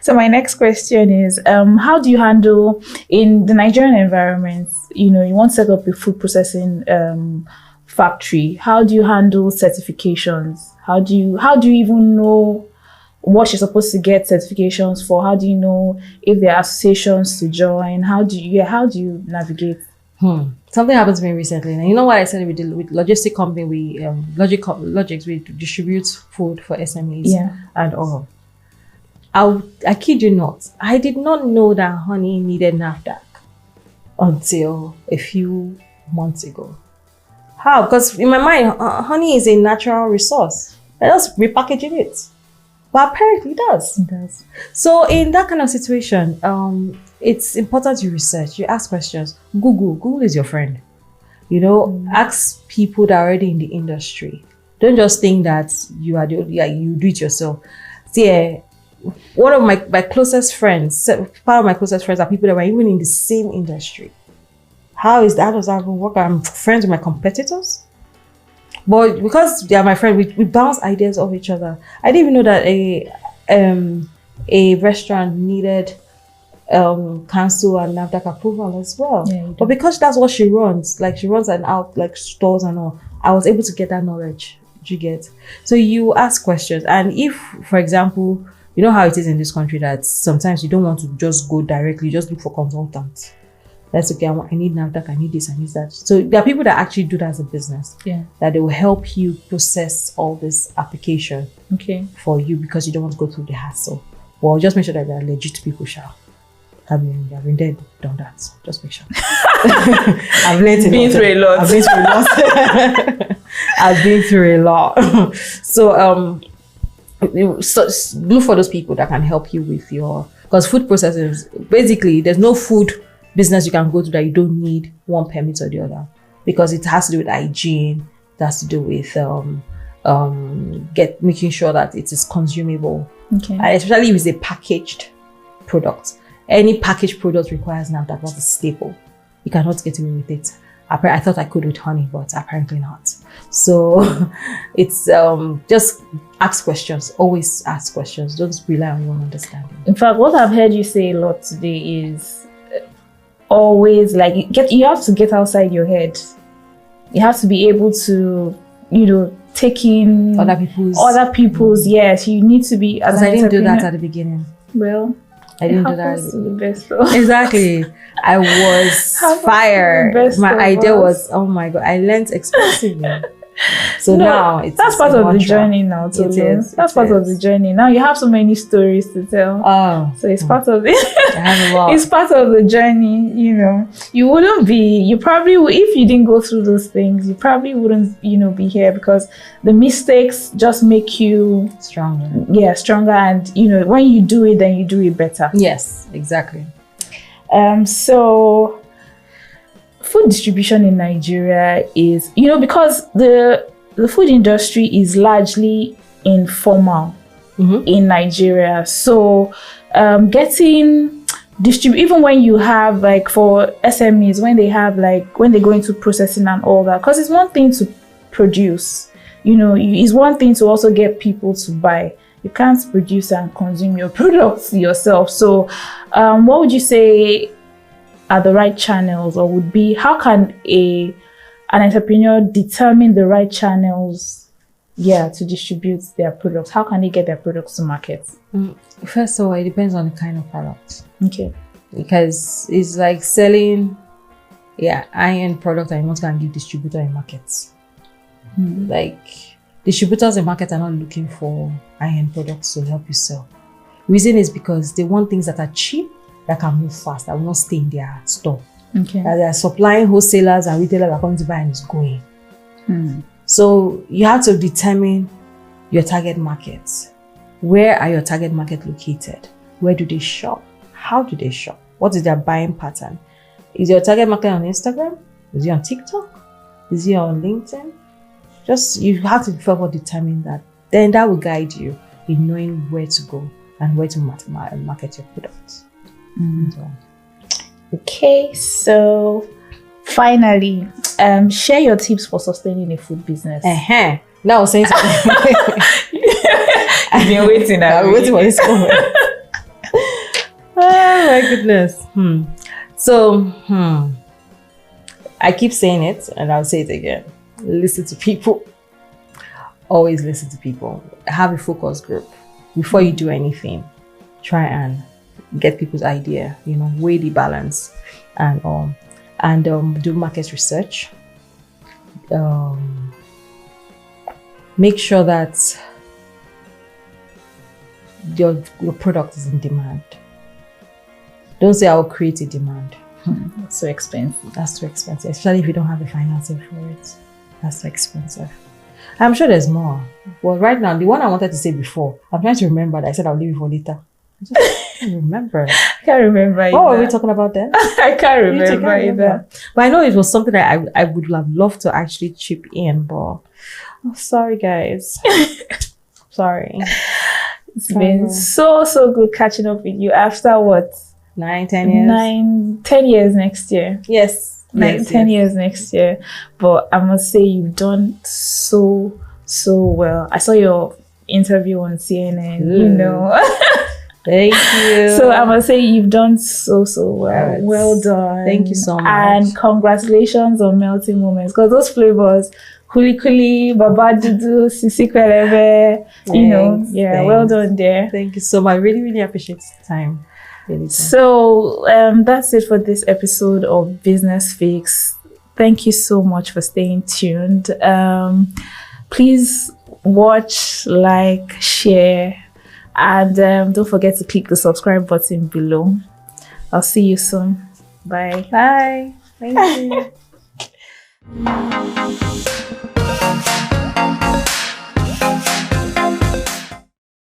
So my next question is, how do you handle in the Nigerian environment? You know, you want to set up a food processing factory. How do you handle certifications? How do you even know what you're supposed to get certifications for? How do you know if there are associations to join? How do you navigate? Something happened to me recently, and you know what I said with logistic company, Logics, we distribute food for SMEs, and all. I kid you not, I did not know that honey needed NAFDAC until a few months ago. How? Because in my mind, honey is a natural resource. I just repackaging it. But apparently it does. It does. So in that kind of situation, it's important you research, you ask questions. Google is your friend. You know, ask people that are already in the industry. Don't just think that you do it yourself. See, one of my closest friends, part of my closest friends are people that were even in the same industry. How does that even work? I'm friends with my competitors. But because they are my friend, we bounce ideas off each other. I didn't even know that a restaurant needed council and NAFDAC approval as well. Yeah, but because that's what she runs, like she runs stores and all, I was able to get that knowledge. You get? So you ask questions, and if, for example, you know how it is in this country that sometimes you don't want to just go directly, you just look for consultants. That's okay. I need NAFDAC, I need this, I need that. So there are people that actually do that as a business. Yeah. That they will help you process all this application for you because you don't want to go through the hassle. Well, just make sure that they are legit people, shall. I mean, I've been there, done that. Just make sure. I've learned a lot. I've been through a lot. So look for those people that can help you with because food processing is basically, there's no food business you can go to that you don't need one permit or the other, because it has to do with hygiene, it has to do with making sure that it is consumable, and especially if it's a packaged product. Any packaged product requires NAFDAC. That's a staple. You cannot get away with it. I thought I could with honey, but apparently not. So it's just ask questions. Always ask questions. Don't rely on your own understanding. In fact, what I've heard you say a lot today is always you have to get outside your head. You have to be able to, take in other people's. Yes, you need to be. Because I didn't do that at the beginning. Well, I didn't do that. The best, exactly. I was fire. My idea was, oh my God, I learned expressively. So now that's part of the journey now. That's part of the journey. Now you have so many stories to tell. So it's part of it. I have a lot. It's part of the journey. You wouldn't be. You probably, if you didn't go through those things, you probably wouldn't, be here, because the mistakes just make you stronger. Yeah, stronger, and when you do it, then you do it better. Yes, exactly. So food distribution in Nigeria is, because the food industry is largely informal in Nigeria. So getting even when you have for SMEs, when they go into processing and all that, because it's one thing to produce, it's one thing to also get people to buy. You can't produce and consume your products yourself. So what would you say are the right channels, or would be, how can an entrepreneur determine the right channels to distribute their products? How can they get their products to market? First of all, it depends on the kind of product. Okay. Because it's like selling high-end product and you want to go and give distributor in markets. Like, distributors in market are not looking for high-end products to help you sell. Reason is because they want things that are cheap, that can move fast, that will not stay in their store. Okay. That they are supplying wholesalers and retailers that are coming to buy and it's going. So you have to determine your target markets. Where are your target market located? Where do they shop? How do they shop? What is their buying pattern? Is your target market on Instagram? Is it on TikTok? Is it on LinkedIn? You have to further determine that. Then that will guide you in knowing where to go and where to market your products. Okay, so finally, share your tips for sustaining a food business. Now saying something. I've been waiting. I've been waiting for this moment. Oh my goodness. So, I keep saying it and I'll say it again. Listen to people. Always listen to people. Have a focus group. Before you do anything, try and get people's idea, weigh the balance and do market research. Make sure that your product is in demand. Don't say I'll create a demand. That's so expensive. That's too expensive, especially if you don't have the financing for it. That's too expensive. I'm sure there's more. Well, right now, the one I wanted to say before, I'm trying to remember that I said I'll leave it for later. I just can't remember. I can't remember either. What were we talking about then? I can't remember either. But I know it was something that I would have loved to actually chip in, but sorry guys. Sorry. It's been so good catching up with you after what? 9-10 years? 10 years next year. Yes. 10 years next year. But I must say you've done so well. I saw your interview on CNN, Thank you. So I must say you've done so well. Yes. Well done. Thank you so much. And congratulations on Melting Moments, because those flavors, Kuli Kuli, Baba Dudu, Sisi Kwelebe, thanks. Well done there. Thank you so much. I really, really appreciate the time. Really. So that's it for this episode of Business Fix. Thank you so much for staying tuned. Please watch, like, share, and don't forget to click the subscribe button below. I'll see you soon. Bye. Bye. Thank you.